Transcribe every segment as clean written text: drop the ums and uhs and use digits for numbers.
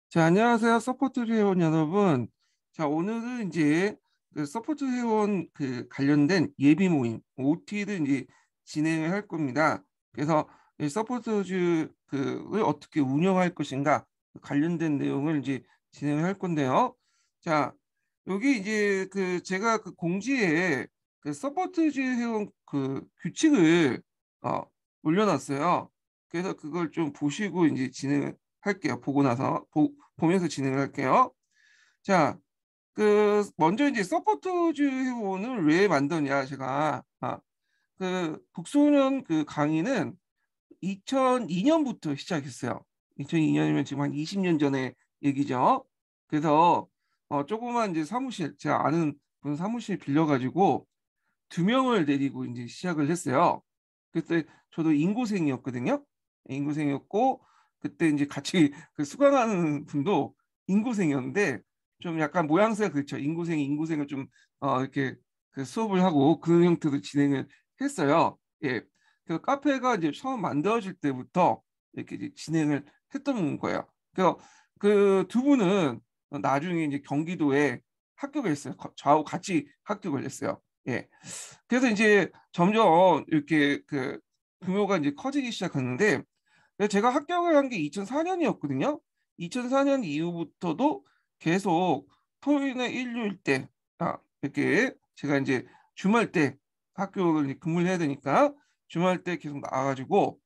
자, 안녕하세요. 서포트 회원 여러분. 자, 오늘은 이제 그 서포트 회원 그 관련된 예비 모임 OT를 이제 진행을 할 겁니다. 그래서 이 서포트즈 그를 어떻게 운영할 것인가 관련된 내용을 이제 진행을 할 건데요. 자, 여기 이제 그 제가 그 공지에 그 서포트즈 회원 그 규칙을 어, 올려놨어요. 그래서 그걸 좀 보시고 이제 진행을 할게요. 보고 나서 보면서 진행을 할게요. 자, 그 먼저 이제 서포터즈 회원을 왜 만드냐 제가 그 북소년 그 강의는 2002년부터 시작했어요. 2002년이면 지금 한 20년 전의 얘기죠. 그래서 조그만 이제 사무실 제가 아는 분 사무실 빌려가지고 두 명을 데리고 이제 시작을 했어요. 그때 저도 인고생이었거든요. 인고생이었고 그때 이제 같이 그 수강하는 분도 인고생이었는데 좀 약간 모양새가 그렇죠. 인고생을 좀 이렇게 그 수업을 하고 그 형태로 진행을 했어요. 예. 그 카페가 이제 처음 만들어질 때부터 이렇게 이제 진행을 했던 거예요. 그래서 그 두 분은 나중에 이제 경기도에 합격을 했어요. 저하고 같이 합격을 했어요. 예. 그래서 이제 점점 이렇게 그 규모가 이제 커지기 시작했는데 제가 합격을 한 게 2004년이었거든요. 2004년 이후부터도 계속 토요일이나 일요일 때 이렇게 제가 이제 주말 때 학교를 이제 근무를 해야 되니까 주말 때 계속 나와가지고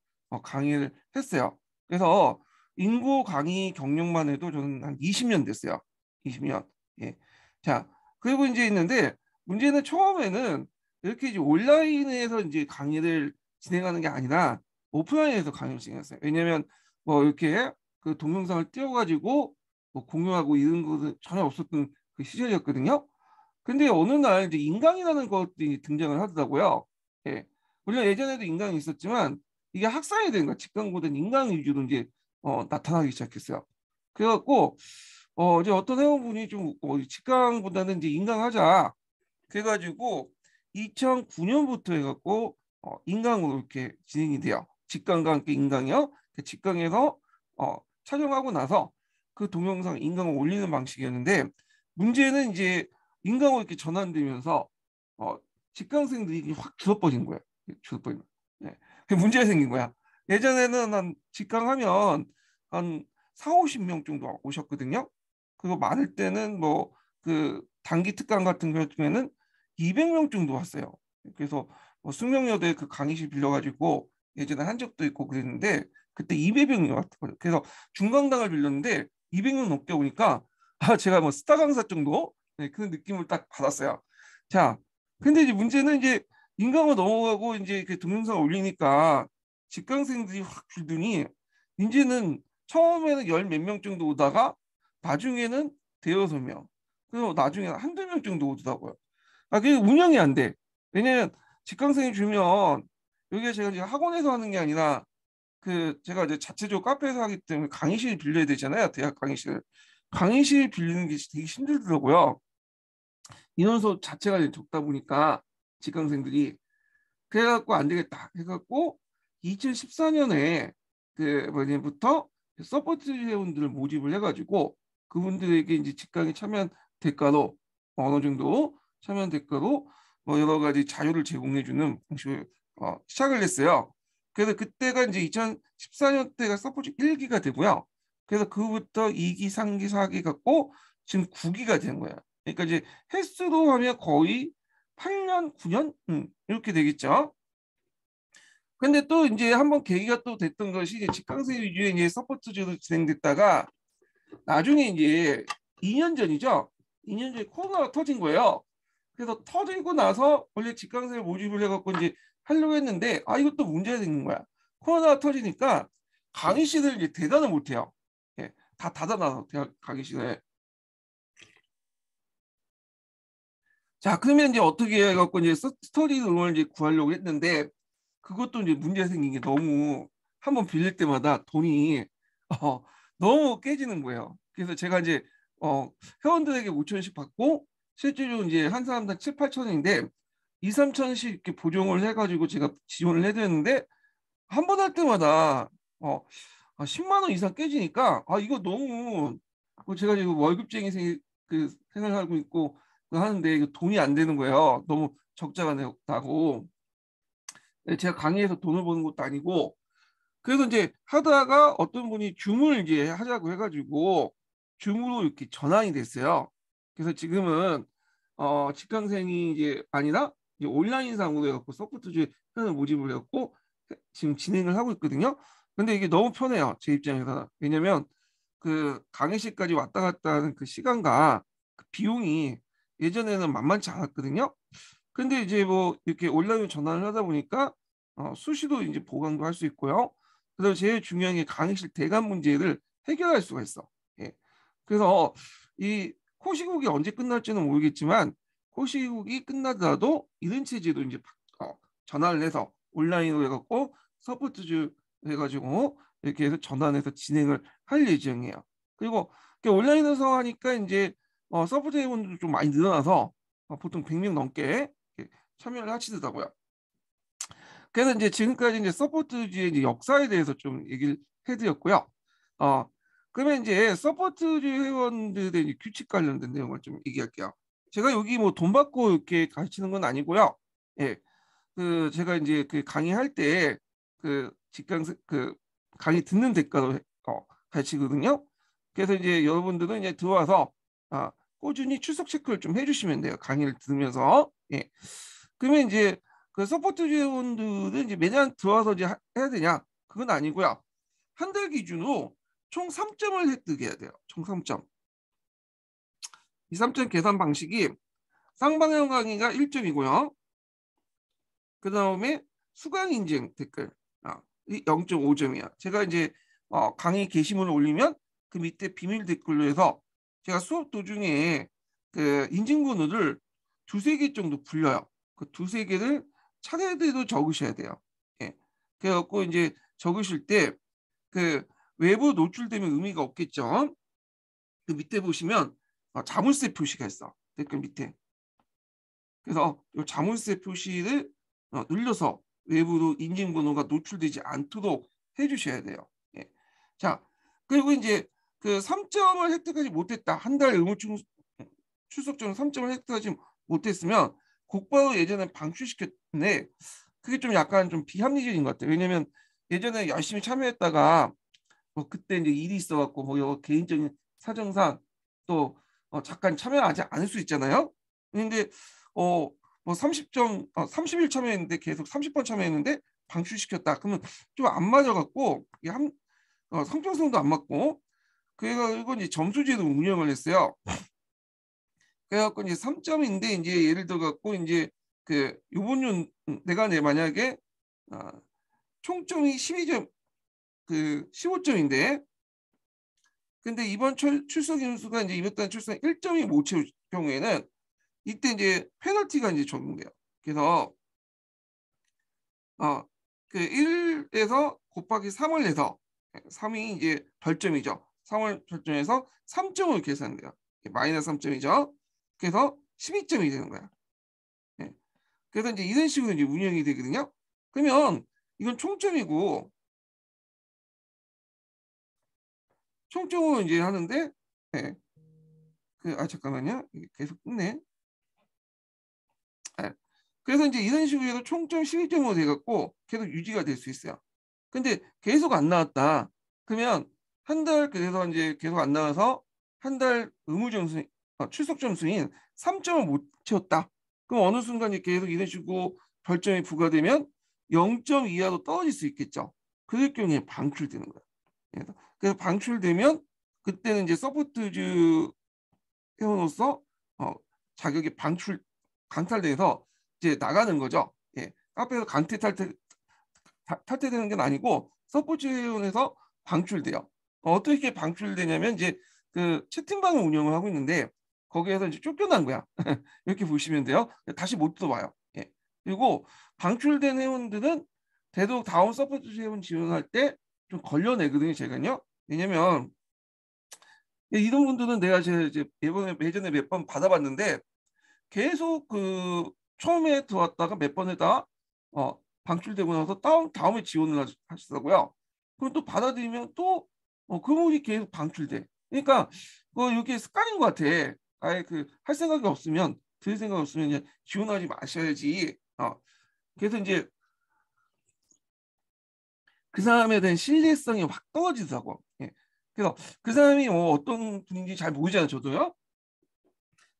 강의를 했어요. 그래서 인구 강의 경력만 해도 저는 한 20년 됐어요. 20년. 예. 자, 그리고 이제 있는데 문제는 처음에는 이렇게 이제 온라인에서 이제 강의를 진행하는 게 아니라 오프라인에서 강의를 진행했어요. 왜냐면 뭐 이렇게 그 동영상을 띄워가지고 뭐 공유하고 이런 것은 전혀 없었던 그 시절이었거든요. 근데 어느 날 이제 인강이라는 것들이 등장을 하더라고요. 예. 물론 예전에도 인강이 있었지만 이게 학사에 된 거, 직강보다는 인강 위주로 이제 나타나기 시작했어요. 그래갖고 이제 어떤 회원분이 좀 직강보다는 이제 인강하자. 그래가지고 2009년부터 해갖고 인강으로 이렇게 진행이 돼요. 직강과 함께 인강이요. 그 직강에서 촬영하고 나서 그 동영상 인강을 올리는 방식이었는데 문제는 이제 인강으로 이렇게 전환되면서 어, 직강생들이 확 줄어버린 거예요. 줄어버린 거예요. 네. 그 문제가 생긴 거야. 예전에는 한 직강하면 한 4, 50명 정도 오셨거든요. 그리고 많을 때는 뭐 그 단기 특강 같은 경우에는 200명 정도 왔어요. 그래서 뭐 숙명여대 그 강의실 빌려가지고 예전에 한 적도 있고 그랬는데 그때 200명이 왔거든요. 그래서 중강당을 빌렸는데 200명 넘게 오니까 제가 뭐 스타 강사 정도 네, 그 느낌을 딱 받았어요. 자, 근데 이제 문제는 이제 인강으로 넘어가고 이제 그 동영상 올리니까 직강생들이 확 줄더니 이제는 처음에는 열 몇 명 정도 오다가 나중에는 대여섯 명 그리고 나중에는 한두 명 정도 오더라고요. 그게 운영이 안 돼. 왜냐면 직강생이 주면 여기가 제가 지금 학원에서 하는 게 아니라 그 제가 이제 자체적으로 카페에서 하기 때문에 강의실 빌려야 되잖아요. 대학 강의실. 강의실 빌리는 게 되게 힘들더라고요. 인원수 자체가 이제 적다 보니까 직강생들이 그래갖고 안 되겠다 해갖고 2014년에 그 뭐냐부터 서포트 회원들을 모집을 해가지고 그분들에게 이제 직강에 참여한 대가로 어느 정도 참여한 대가로 뭐 여러 가지 자유를 제공해주는 방식을 시작을 했어요. 그래서 그때가 이제 2014년 때가 서포트 1기가 되고요. 그래서 그부터 2기, 3기, 4기 갖고 지금 9기가 된 거예요. 그러니까 이제 횟수로 하면 거의 8년, 9년 이렇게 되겠죠. 근데 또 이제 한번 계기가 또 됐던 것이 이제 직강세 위주의 이제 서포트제로 진행됐다가 나중에 이제 2년 전이죠. 2년 전에 코로나가 터진 거예요. 그래서 터지고 나서 원래 직강세를 모집을 해갖고 이제 하려고 했는데 이것도 문제가 생긴 거야. 코로나가 터지니까 강의실을 이제 대단을 못해요. 예, 다 닫아놔서 대학 강의실에. 자, 그러면 이제 어떻게 해갖고 이제 스터디 룸을 이제 구하려고 했는데 그것도 이제 문제 생긴 게 너무 한번 빌릴 때마다 돈이 어, 너무 깨지는 거예요. 그래서 제가 이제 어, 회원들에게 5천원씩 받고 실제로 이제 한 사람당 7, 8천원인데 2, 3천원씩 이렇게 보정을 해가지고 제가 지원을 해드렸는데 한 번 할 때마다 10만 원 이상 깨지니까 이거 너무 제가 지금 월급쟁이 생활을 하고 있고 하는데 이거 돈이 안 되는 거예요. 너무 적자가 나고 제가 강의에서 돈을 버는 것도 아니고 그래서 이제 하다가 어떤 분이 줌을 이제 하자고 해가지고 줌으로 이렇게 전환이 됐어요. 그래서 지금은 직강생이 이제 아니라 이제 온라인상으로 해갖고 서포트즈 회원을 모집을 해갖고 지금 진행을 하고 있거든요. 근데 이게 너무 편해요. 제 입장에서. 왜냐면 그 강의실까지 왔다 갔다 하는 그 시간과 그 비용이 예전에는 만만치 않았거든요. 근데 이제 뭐 이렇게 온라인 전환을 하다 보니까 수시로 이제 보강도 할 수 있고요. 그다음에 제일 중요한 게 강의실 대관 문제를 해결할 수가 있어. 예. 그래서 이 코시국이 언제 끝날지는 모르겠지만 코시국이 끝나더라도 이런 체제도 이제 전환을 해서 온라인으로 해갖고 서포트즈 해가지고 이렇게 해서 전환해서 진행을 할 예정이에요. 그리고 온라인에서 하니까 이제 서포트 회원들도 좀 많이 늘어나서 보통 100명 넘게 참여를 하시더라고요. 그래서 이제 지금까지 이제 서포트즈의 이제 역사에 대해서 좀 얘기를 해드렸고요. 어, 그러면 이제 서포트즈 회원들의 이제 규칙 관련된 내용을 좀 얘기할게요. 제가 여기 뭐 돈 받고 이렇게 가르치는 건 아니고요. 예, 그 제가 이제 그 강의할 때 그 직강 그 강의 듣는 대가로 가르치거든요. 그래서 이제 여러분들은 이제 들어와서 꾸준히 출석 체크를 좀 해주시면 돼요. 강의를 들으면서. 예. 그러면 이제 그 서포트 회원들은 이제 매년 들어와서 이제 해야 되냐? 그건 아니고요. 한 달 기준으로 총 3점을 획득해야 돼요. 총 3점. 이 3점 계산 방식이 쌍방향 강의가 1점이고요. 그 다음에 수강 인증 댓글 이 0.5점이야. 제가 이제 강의 게시물을 올리면 그 밑에 비밀 댓글로 해서 제가 수업 도중에 그 인증번호를 두세 개 정도 불려요. 그 두세 개를 차례대로 적으셔야 돼요. 예. 그래갖고 이제 적으실 때 그 외부 노출되면 의미가 없겠죠. 그 밑에 보시면 자물쇠 표시가 있어. 댓글 밑에. 그래서 이 자물쇠 표시를 눌러서 외부로 인증번호가 노출되지 않도록 해주셔야 돼요. 예. 자, 그리고 이제 그 3점을 획득하지 못했다. 한 달 의무 출석 중 3점을 획득하지 못했으면 곧바로 예전에 방출시켰는데 그게 좀 약간 좀 비합리적인 것 같아요. 왜냐면 예전에 열심히 참여했다가 뭐 그때 이제 일이 있어갖고 뭐 여러 개인적인 사정상 또 잠깐 참여하지 않을 수 있잖아요. 근데 뭐 30점 30일 참여했는데 계속 30번 참여했는데 방출시켰다. 그러면 좀 안 맞아갖고 성평성도 안 맞고 그래가지고 이제 점수제도 운영을 했어요. 그래갖고 이제 3점인데 이제 예를 들어 갖고 이제 그 요번 년 내가 만약에 총점이 12점 그 15점인데 근데 이번 출석 인수가 이제 이번 달 출석 1점이 못 채울 경우에는 이때 이제 페널티가 이제 적용돼요. 그래서 그 1에서 곱하기 3을 해서 3이 이제 별점이죠. 3을 별점해서 3점을 계산돼요. 마이너스 3점이죠. 그래서 12점이 되는 거야. 예. 그래서 이제 이런 식으로 이제 운영이 되거든요. 그러면 이건 총점이고 총점을 이제 하는데 예. 잠깐만요. 계속 끊네. 예. 그래서 이제 이런 식으로 해서 총점 12점으로 돼갖고 계속 유지가 될 수 있어요. 근데 계속 안 나왔다. 그러면 한 달 그래서 이제 계속 안 나와서 한 달 의무 점수 출석 점수인 3점을 못 채웠다. 그럼 어느 순간 계속 이런 식으로 별점이 부과되면 0점 이하로 떨어질 수 있겠죠. 그럴 경우에 방출되는 거예요. 그래서 방출되면 그때는 이제 서포트즈 회원으로서 자격이 강탈돼서 이제 나가는 거죠. 예. 카페에서 탈퇴되는 게 아니고 서포트 회원에서 방출돼요. 어떻게 방출되냐면 이제 그 채팅방을 운영을 하고 있는데 거기에서 이제 쫓겨난 거야. 이렇게 보시면 돼요. 다시 못 들어와요. 예. 그리고 방출된 회원들은 되도록 다음 서포트 회원 지원할 때 좀 걸려내거든요. 제가요. 왜냐면 이런 분들은 내가 이제 예전에 몇 번 받아봤는데 계속 그 처음에 들어왔다가 몇 번에다 방출되고 나서 다음에 지원을 하시더라고요. 그럼 또 받아들이면 또 그분이 계속 방출돼. 그러니까 이게 습관인 것 같아. 아예 그 할 생각이 없으면 들 생각 없으면 그냥 지원하지 마셔야지. 그래서 이제 그 사람에 대한 신뢰성이 확 떨어지더라고. 예. 그래서 그 사람이 어떤 분인지 잘 모르잖아요, 저도요.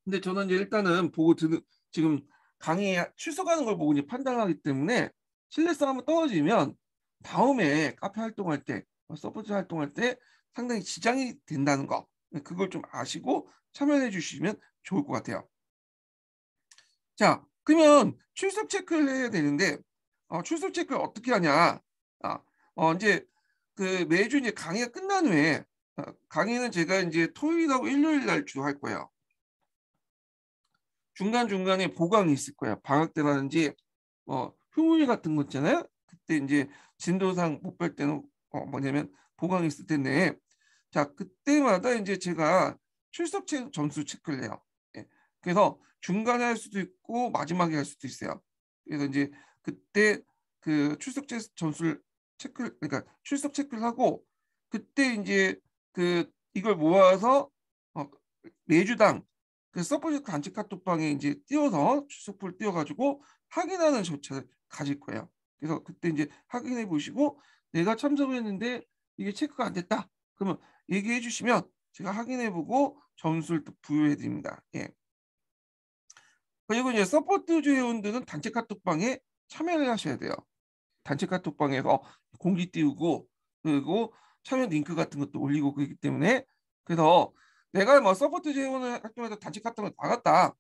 근데 저는 이제 일단은 보고 듣는 지금 강의에 출석하는 걸 보고 이제 판단하기 때문에 신뢰성 한번 떨어지면 다음에 카페 활동할 때, 서포트 활동할 때 상당히 지장이 된다는 거, 그걸 좀 아시고 참여해 주시면 좋을 것 같아요. 자, 그러면 출석 체크를 해야 되는데 출석 체크를 어떻게 하냐? 이제 그 매주 이제 강의가 끝난 후에 강의는 제가 이제 토요일하고 일요일 날 주로 할 거예요. 중간중간에 보강이 있을 거예요. 방학 때라든지 휴무일 같은 거 있잖아요. 그때 이제 진도상 못 볼 때는 뭐냐면 보강이 있을 텐데 자 그때마다 이제 제가 출석 점수 체크를 해요. 예. 그래서 중간에 할 수도 있고 마지막에 할 수도 있어요. 그래서 이제 그때 그 출석 점수를 그러니까 출석 체크를 하고 그때 이제 그 이걸 모아서 매주당 그 서포트 단체 카톡방에 이제 띄워서 출석부를 띄워가지고 확인하는 절차를 가질 거예요. 그래서 그때 이제 확인해 보시고 내가 참석을 했는데 이게 체크가 안 됐다. 그러면 얘기해 주시면 제가 확인해 보고 점수를 또 부여해 드립니다. 예. 그리고 이제 서포트 회원들은 단체 카톡방에 참여를 하셔야 돼요. 단체 카톡방에서 공지 띄우고 그리고 참여 링크 같은 것도 올리고 그렇기 때문에 그래서 내가 뭐 서포트 회원을 활동해서 단체 카톡을 나갔다.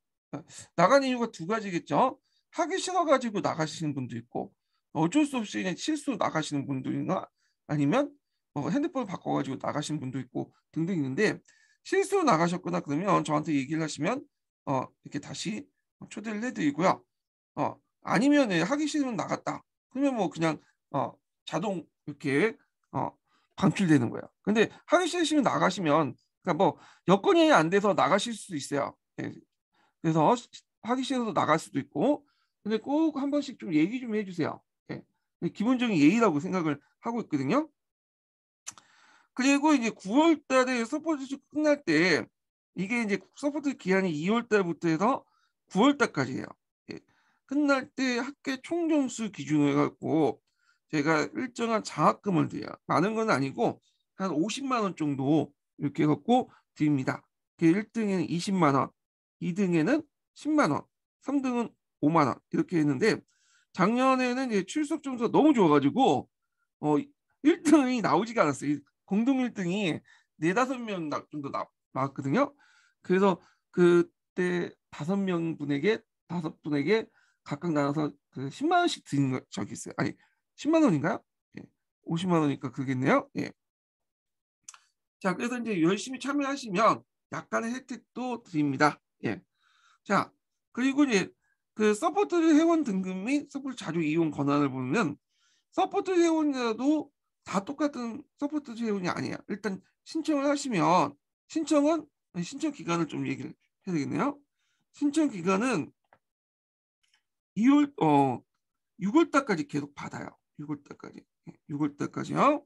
나간 이유가 두 가지겠죠. 하기 싫어가지고 나가시는 분도 있고 어쩔 수 없이 그냥 실수 나가시는 분들이나 아니면 핸드폰 바꿔가지고 나가시는 분도 있고 등등 있는데 실수로 나가셨거나 그러면 저한테 얘기를 하시면 이렇게 다시 초대를 해드리고요. 아니면 하기 싫으면 나갔다. 그러면 뭐 그냥 자동 이렇게 어, 방출되는 거예요. 근데 하기 싫으시면 나가시면 그러니까 뭐 여건이 안 돼서 나가실 수도 있어요. 예. 그래서 하기 싫어서 나갈 수도 있고 근데 꼭 한 번씩 좀 얘기 좀 해주세요. 예. 기본적인 예의라고 생각을 하고 있거든요. 그리고 이제 9월 달에 서포트 끝날 때 이게 이제 서포트 기한이 2월 달부터 해서 9월 달까지예요. 예. 끝날 때 학교 총점수 기준으로 해갖고 제가 일정한 장학금을 드려요. 많은 건 아니고 한 50만 원 정도 이렇게 해갖고 드립니다. 1등에는 20만 원, 2등에는 10만 원, 3등은 5만 원 이렇게 했는데 작년에는 이제 출석 점수가 너무 좋아가지고 1등이 나오지가 않았어요. 공동 1등이 네다섯 명 정도 나왔거든요. 그래서 그때 다섯 분에게 각각 나눠서 그 10만 원씩 드린 적이 있어요. 아니 10만 원인가요? 예. 50만 원이니까 그겠네요. 예. 자, 그래서 이제 열심히 참여하시면 약간의 혜택도 드립니다. 예. 자, 그리고 이제 그 서포트 회원 등급 및 서포트 자주 이용 권한을 보면 서포트 회원이라도 다 똑같은 서포트 회원이 아니에요. 일단 신청을 하시면 신청 기간을 좀 얘기를 해야 되겠네요. 신청 기간은 2월 6월 달까지 계속 받아요. 6월 달까지. 6월 달까지요.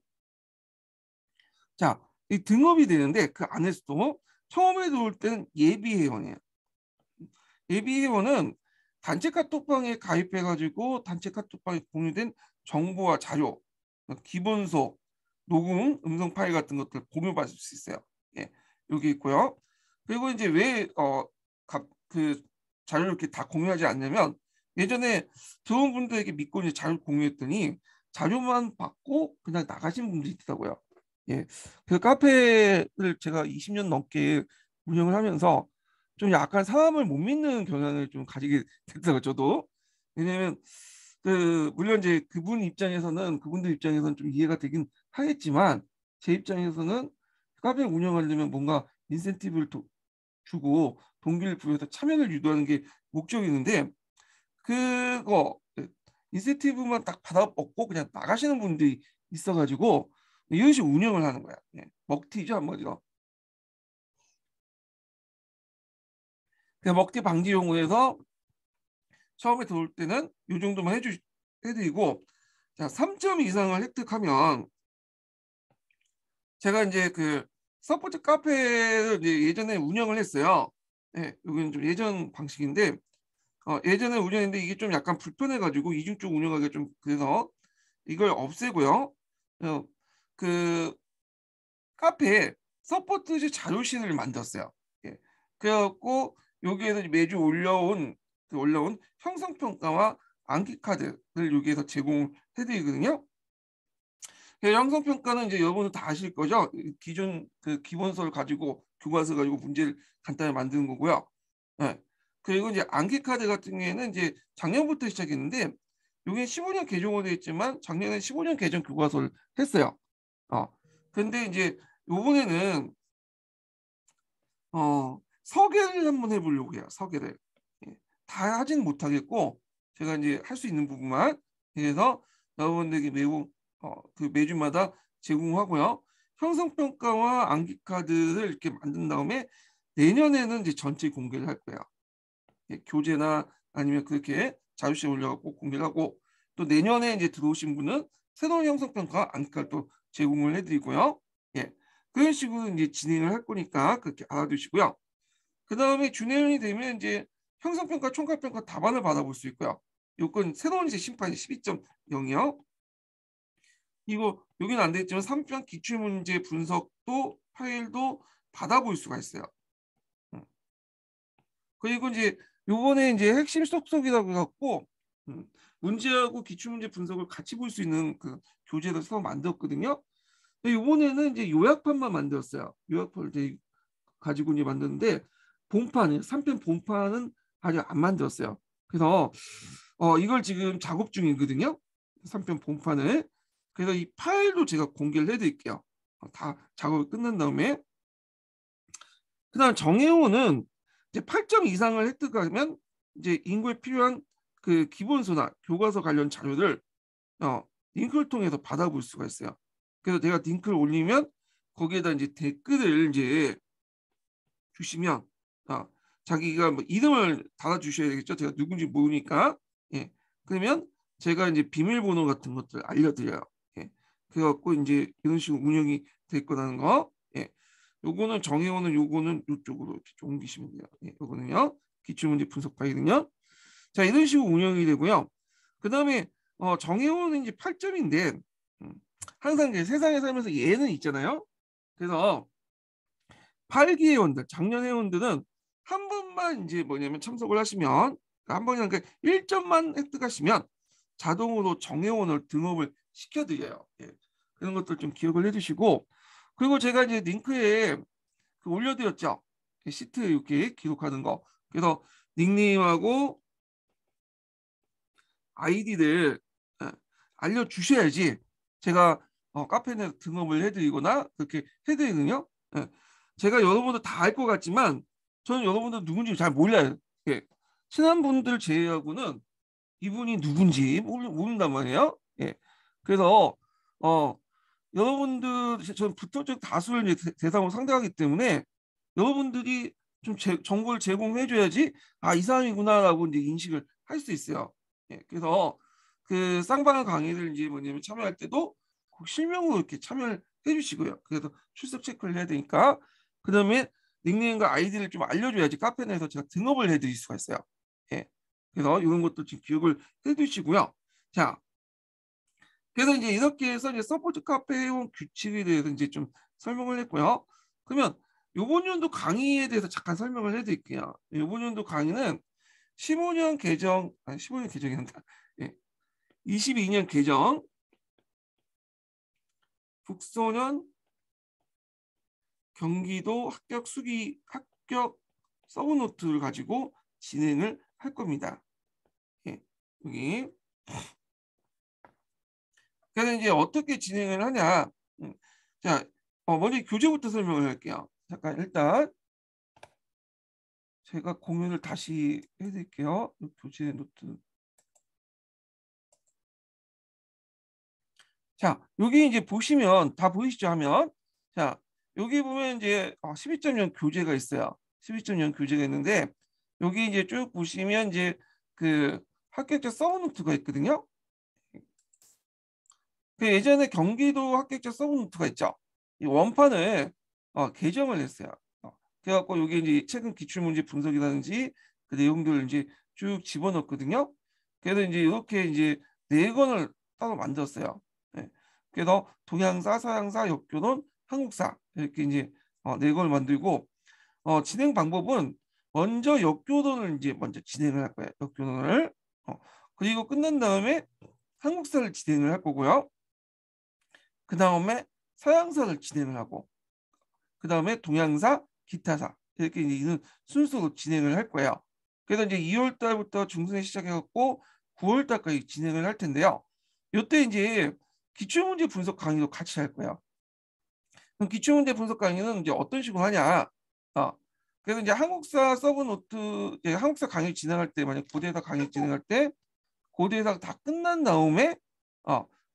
자, 이 등업이 되는데 그 안에서도 처음에 들어올 때는 예비 회원이에요. 예비 회원은 단체 카톡방에 가입해가지고 단체 카톡방에 공유된 정보와 자료, 기본소, 녹음, 음성 파일 같은 것들 공유받을 수 있어요. 예, 여기 있고요. 그리고 이제 왜그 자료를 이렇게 다 공유하지 않냐면 예전에 들어온 분들에게 믿고 이제 자료 공유했더니 자료만 받고 그냥 나가신 분들이 있더라고요. 예, 그 카페를 제가 20년 넘게 운영을 하면서 좀 약간 사람을 못 믿는 경향을 좀 가지게 됐어요. 저도 왜냐면 그 물론 이제 그분들 입장에서는 좀 이해가 되긴 하겠지만 제 입장에서는 카페 운영하려면 뭔가 인센티브를 주고 동기를 부여해서 참여를 유도하는 게 목적이있는데 그거 인센티브만 딱 받아 먹고 그냥 나가시는 분들이 있어가지고 이런 식으로 운영을 하는 거야. 예. 먹튀죠 한마디로. 그 먹튀 방지용으로 해서 처음에 들어올 때는 이 정도만 해드리고 자 3점 이상을 획득하면 제가 이제 그 서포트 카페를 이제 예전에 운영을 했어요. 예, 여기는 좀 예전 방식인데 예전에 운영했는데 이게 좀 약간 불편해가지고 이중적 운영하기 좀 그래서 이걸 없애고요. 그 카페에 서포트 자료실을 만들었어요. 예. 그래갖고 여기에서 매주 올라온 형성평가와 암기 카드를 여기에서 제공해드리거든요. 형성평가는 이제 여러분들 다 아실 거죠. 기존 그 기본서를 가지고 교과서 가지고 문제를 간단히 만드는 거고요. 예. 그리고 이제 암기 카드 같은 경우에는 이제 작년부터 시작했는데 여기 15년 개정으로 되어 있지만 작년에 15년 개정 교과서를 했어요. 근데 이제 요번에는 서계를 한번 해보려고 해요. 서계를. 예. 다 하진 못하겠고 제가 이제 할 수 있는 부분만 그래서 여러분들에게 그 매주마다 제공하고요. 형성평가와 암기카드를 이렇게 만든 다음에 내년에는 이제 전체 공개를 할 거예요. 예, 교재나 아니면 그렇게 자료실에 올려갖고 공개를 하고 또 내년에 이제 들어오신 분은 새로운 형성평가 암기카드 또 제공을 해드리고요. 예, 그런 식으로 이제 진행을 할 거니까 그렇게 알아두시고요. 그 다음에 주내년이 되면 이제 형성평가, 총괄평가 답안을 받아볼 수 있고요. 요건 새로운 이제 심판이 12.0이요. 이거 여기는 안 되겠지만 3편 기출문제 분석도 파일도 받아볼 수가 있어요. 그리고 이제 요번에 이제 핵심 속속이라고 해갖고 문제하고 기출문제 분석을 같이 볼 수 있는 그 교재를 새로 만들었거든요. 요번에는 이제 요약판만 만들었어요. 요약판을 이제 가지고 이제 만드는데 본판은 3편 본판은 아직 안 만들었어요. 그래서 이걸 지금 작업 중이거든요. 3편 본판을. 그래서 이 파일도 제가 공개를 해드릴게요. 다 작업이 끝난 다음에 그다음 정혜호는 이제 8점 이상을 획득하면 이제 인구에 필요한 그 기본서나 교과서 관련 자료를 링크를 통해서 받아볼 수가 있어요. 그래서 제가 링크를 올리면 거기에다 이제 댓글을 이제 주시면 자기가 뭐 이름을 달아주셔야 되겠죠. 제가 누군지 모르니까. 예. 그러면 제가 이제 비밀번호 같은 것들 알려드려요. 예. 그래갖고 이제 이런 식으로 운영이 될 거라는 거. 예. 요거는 정해오는 요거는 이쪽으로 이렇게 좀 옮기시면 돼요. 예. 요거는요. 기출문제 분석 파일은요. 자, 이런 식으로 운영이 되고요. 그 다음에 정해오는 이제 8점인데 항상 세상에 살면서 예는 있잖아요. 그래서 8기 회원들, 작년 회원들은 한 번만 이제 뭐냐면 참석을 하시면 한 번에 그러니까 1점만 획득하시면 자동으로 정회원을 등록을 시켜드려요. 예. 그런 것들 좀 기억을 해주시고 그리고 제가 이제 링크에 올려드렸죠. 시트 이렇게 기록하는 거. 그래서 닉네임하고 아이디를 알려주셔야지 제가 카페에 등록을 해드리거나 그렇게 해드리거든요. 예. 제가 여러분들 다 알 것 같지만 저는 여러분들 누군지 잘 몰라요. 예. 친한 분들 제외하고는 이분이 누군지 모른단 말이에요. 예. 그래서 여러분들 저는 부터적 다수를 이제 대상으로 상대하기 때문에 여러분들이 좀 정보를 제공해 줘야지 이 사람이구나라고 이제 인식을 할 수 있어요. 예. 그래서 그 쌍방울 강의를 이제 뭐냐면 참여할 때도 꼭 실명으로 이렇게 참여를 해주시고요. 그래서 출석 체크를 해야 되니까 그다음에 닉네임과 아이디를 좀 알려줘야지 카페 내에서 제가 등업을 해드릴 수가 있어요. 예. 그래서 이런 것도 지금 기억을 해두시고요. 자, 그래서 이제 이렇게 해서 이제 서포트 카페 회원 규칙에 대해서 이제 좀 설명을 했고요. 그러면 요번 연도 강의에 대해서 잠깐 설명을 해드릴게요. 요번 연도 강의는 15년 개정, 아니 15년 개정이 한다. 예. 22년 개정 국소년 경기도 합격 서브노트를 가지고 진행을 할 겁니다. 예. 여기. 그래서 이제 어떻게 진행을 하냐. 자, 먼저 교재부터 설명을 할게요. 잠깐 일단 제가 공유를 다시 해드릴게요. 교재 노트. 자, 여기 이제 보시면 다 보이시죠? 하면 자, 여기 보면 이제 12.0 교재가 있어요. 12.0 교재가 있는데 여기 이제 쭉 보시면 이제 그 합격자 서브노트가 있거든요. 그 예전에 경기도 합격자 서브노트가 있죠. 이 원판을 개정을 했어요. 그래갖고 여기 이제 최근 기출문제 분석이라든지 그 내용들을 이제 쭉 집어넣거든요. 그래서 이제 이렇게 이제 4권을 따로 만들었어요. 네. 그래서 동양사, 서양사, 역교론, 한국사 이렇게 이제 4권을 만들고 진행 방법은 먼저 역교론을 이제 먼저 진행을 할 거예요. 역교론을 그리고 끝난 다음에 한국사를 진행을 할 거고요. 그 다음에 서양사를 진행을 하고 그 다음에 동양사, 기타사 이렇게 있는 순서로 진행을 할 거예요. 그래서 이제 2월 달부터 중순에 시작해갖고 9월 달까지 진행을 할 텐데요. 이때 이제 기출문제 분석 강의도 같이 할 거예요. 그럼 기출문제 분석 강의는 이제 어떤 식으로 하냐? 그래서 이제 한국사 서브노트, 한국사 강의 진행할 때 만약 고대사 강의 진행할 때 고대사 다 끝난 다음에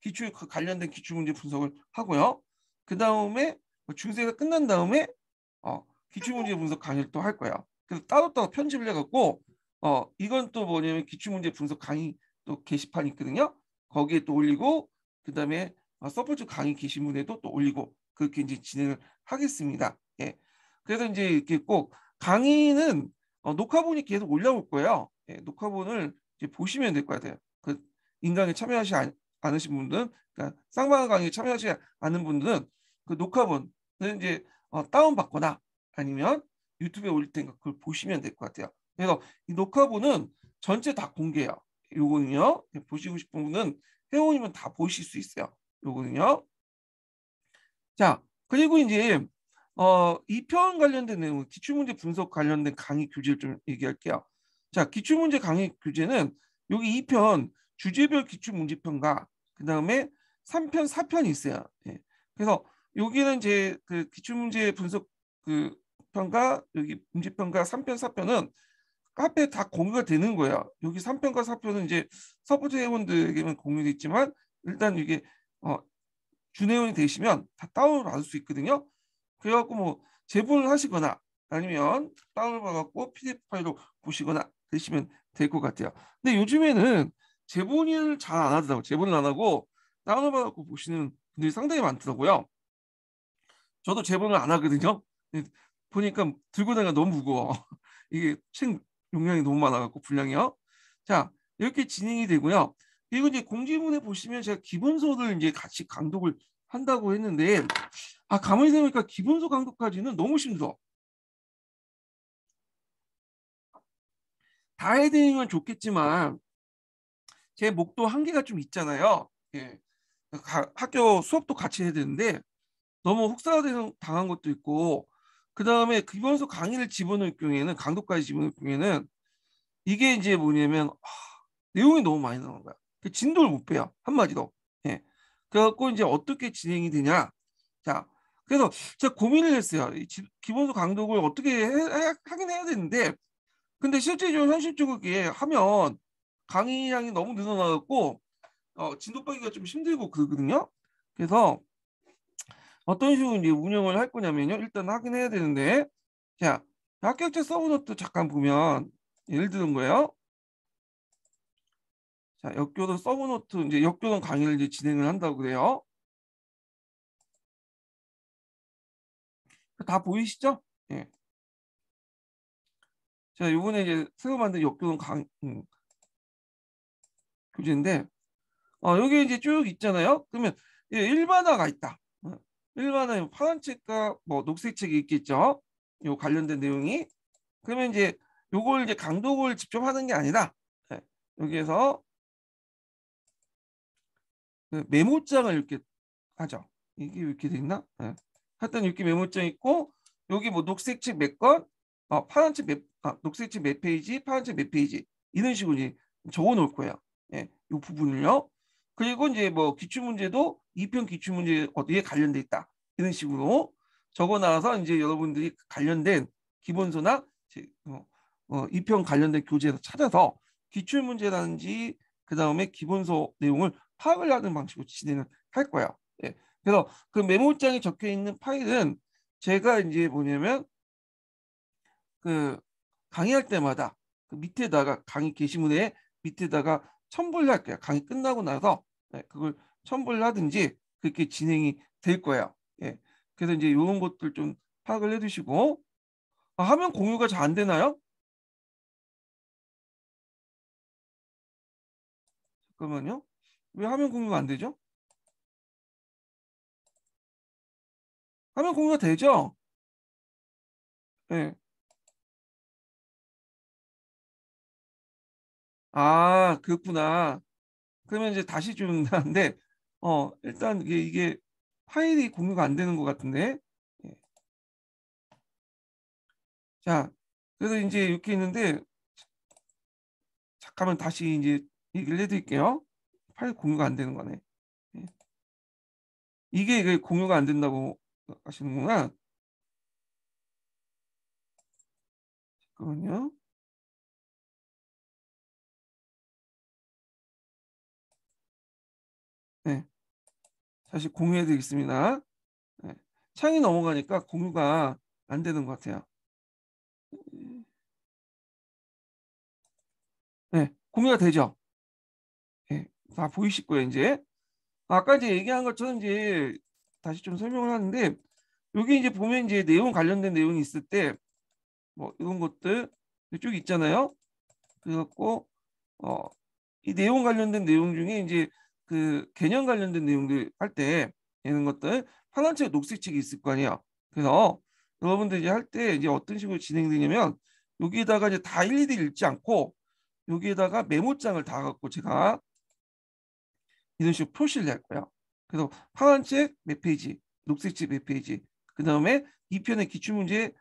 기출 그 관련된 기출문제 분석을 하고요. 그 다음에 중세가 끝난 다음에 기출문제 분석 강의를 또 할 거예요. 그래서 따로따로 편집을 해갖고 이건 또 뭐냐면 기출문제 분석 강의 또 게시판이 있거든요. 거기에 또 올리고 그 다음에 서포트 강의 게시문에도 또 올리고 그렇게 이제 진행을 하겠습니다. 예. 그래서 이제 이렇게 꼭 강의는 녹화본이 계속 올라올 거예요. 예, 녹화본을 이제 보시면 될 것 같아요. 그 인강에 참여하지 않으신 분들은, 그러니까 쌍방울 강의에 참여하지 않은 분들은 그 녹화본을 이제 다운 받거나 아니면 유튜브에 올릴 테니까 그걸 보시면 될 것 같아요. 그래서 이 녹화본은 전체 다 공개해요. 요거는요. 보시고 싶은 분은 회원이면 다 보실 수 있어요. 요거는요. 자, 그리고 이제 2편 관련된 내용, 기출문제 분석 관련된 강의 교재를 좀 얘기할게요. 자, 기출문제 강의 교재는 여기 2편 주제별 기출문제편과 그 다음에 3편, 4편이 있어요. 예. 그래서 여기는 이제 그 기출문제 분석 그 편과 여기 문제편과 3편, 4편은 카페에 다 공유가 되는 거예요. 여기 3편과 4편은 이제 서포트 회원들에게만 공유돼 있지만 일단 이게 준회원이 되시면 다 다운을 받을 수 있거든요. 그래갖고 뭐 제본을 하시거나 아니면 다운을 받아갖고 PDF 파일로 보시거나 되시면 될 것 같아요. 근데 요즘에는 제본을 잘 안 하더라고요. 제본을 안 하고 다운을 받아갖고 보시는 분들이 상당히 많더라고요. 저도 제본을 안 하거든요. 보니까 들고 다니기가 너무 무거워. 이게 책 용량이 너무 많아갖고 분량이요. 자, 이렇게 진행이 되고요. 그리고 이제 공지문에 보시면 제가 기본서를 이제 같이 강독을 한다고 했는데 가만히 생각해보니까 기본서 강독까지는 너무 힘들어. 다 해드리면 좋겠지만 제 목도 한계가 좀 있잖아요. 예. 학교 수업도 같이 해야 되는데 너무 혹사가 당한 것도 있고 그 다음에 기본서 강의를 집어넣을 경우에는 강독까지 집어넣을 경우에는 이게 이제 뭐냐면 내용이 너무 많이 나오는 거야. 그 진도를 못 빼요. 한마디로. 예. 그래갖고 이제 어떻게 진행이 되냐. 자, 그래서 제가 고민을 했어요. 기본서 강독을 어떻게 하긴 해야 되는데 근데 실제적으로 현실적으로 이게 하면 강의량이 너무 늘어나갖고 진도 빼기가 좀 힘들고 그러거든요. 그래서 어떤 식으로 이제 운영을 할 거냐면요. 일단 하긴 해야 되는데 자, 합격자 서브노트 잠깐 보면 예를 드는 거예요. 자, 역교동 서브노트 이제 역교동 강의를 이제 진행을 한다고 그래요. 다 보이시죠? 예. 자, 요번에 이제 새로 만든 역교동 교재인데 여기 이제 쭉 있잖아요. 그러면 일반화가 있다. 일반화 파란 책과 뭐 녹색 책이 있겠죠. 요 관련된 내용이. 그러면 이제 요걸 이제 강독을 직접 하는 게 아니라 여기에서 그 메모장을 이렇게 하죠. 이게 이렇게 돼 있나? 하여튼 이렇게 메모장 있고 여기 뭐 녹색 책 몇 권, 파란 책 녹색 책 몇 페이지, 파란 책 몇 페이지 이런 식으로 이제 적어 놓을 거예요. 이 부분을요. 그리고 이제 뭐 기출문제도 2편 기출문제 어디에 관련돼 있다 이런 식으로 적어 놔서 이제 여러분들이 관련된 기본서나 2편 관련된 교재에서 찾아서 기출문제라든지 그 다음에 기본서 내용을 파악을 하는 방식으로 진행을 할 거예요. 예. 그래서 그 메모장에 적혀 있는 파일은 제가 이제 뭐냐면 그 강의할 때마다 그 밑에다가 강의 게시문에 밑에다가 첨부를 할 거예요. 강의 끝나고 나서 그걸 첨부를 하든지 그렇게 진행이 될 거예요. 예. 그래서 이제 이런 것들 좀 파악을 해두시고. 화면 공유가 잘 안 되나요? 잠깐만요. 왜 화면 공유가 안 되죠? 화면 공유가 되죠? 네. 그렇구나. 그러면 이제 다시 좀 하는데, 일단 이게 파일이 공유가 안 되는 것 같은데. 예. 자, 그래서 이제 이렇게 있는데, 잠깐만 다시 이제 얘기를 해드릴게요. 파일 공유가 안 되는 거네. 예. 이게 공유가 안 된다고 하시는구나. 잠깐만요. 네, 다시 공유해 드리겠습니다. 네. 창이 넘어가니까 공유가 안 되는 것 같아요. 네, 공유가 되죠. 네, 다 보이실 거예요, 이제. 아까 이제 얘기한 것처럼 이제 다시 좀 설명을 하는데, 여기 이제 보면 이제 내용 관련된 내용이 있을 때, 뭐 이런 것들 이쪽 있잖아요. 그래갖고 어, 이 내용 관련된 내용 중에 이제 그 개념 관련된 내용들 할 때 이런 것들 파란 책, 녹색 책이 있을 거 아니에요. 그래서 여러분들 이제 할 때 이제 어떤 식으로 진행되냐면 여기에다가 이제 다 일일이 읽지 않고 여기에다가 메모장을 다 갖고 제가 이런 식으로 표시를 할 거예요. 그래서 파란 책 몇 페이지, 녹색 책 몇 페이지, 그 다음에 이 편의 기출문제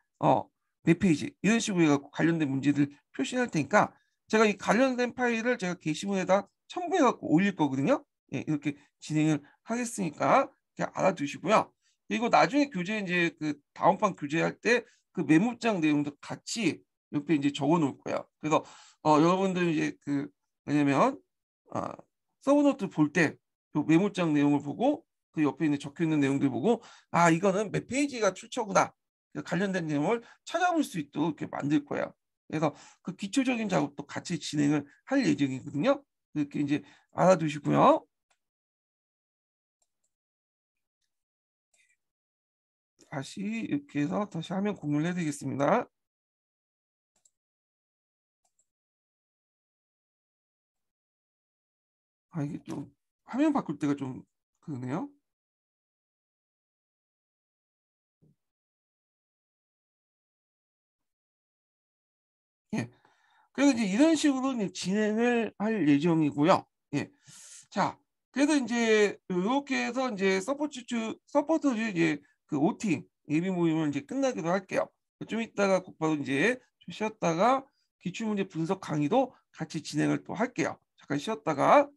몇 페이지 이런 식으로 해갖고 관련된 문제들 표시할 테니까 제가 이 관련된 파일을 제가 게시물에다 첨부해갖고 올릴 거거든요. 예, 이렇게 진행을 하겠으니까 이렇게 알아두시고요. 그리고 나중에 교재 이제 그 다음번 교재할 때 그 메모장 내용도 같이 옆에 이제 적어 놓을 거예요. 그래서 여러분들 이제 그 왜냐면 어, 서브노트 볼 때 그 메모장 내용을 보고 그 옆에 있는 적혀 있는 내용들 보고 이거는 몇 페이지가 출처구나. 그 관련된 내용을 찾아볼 수 있도록 이렇게 만들 거예요. 그래서 그 기초적인 작업도 같이 진행을 할 예정이거든요. 이렇게 이제 알아두시고요. 다시 이렇게 해서 다시 화면 공유를 해드리겠습니다. 이게 좀 화면 바꿀 때가 좀 그러네요. 예. 그래서 이제 이런 식으로 이제 진행을 할 예정이고요. 예. 자, 그래서 이제 이렇게 해서 이제 서포트 이제 그 OT 예비 모임을 이제 끝나기로 할게요. 좀 이따가 곧바로 이제 좀 쉬었다가 기출문제 분석 강의도 같이 진행을 또 할게요. 잠깐 쉬었다가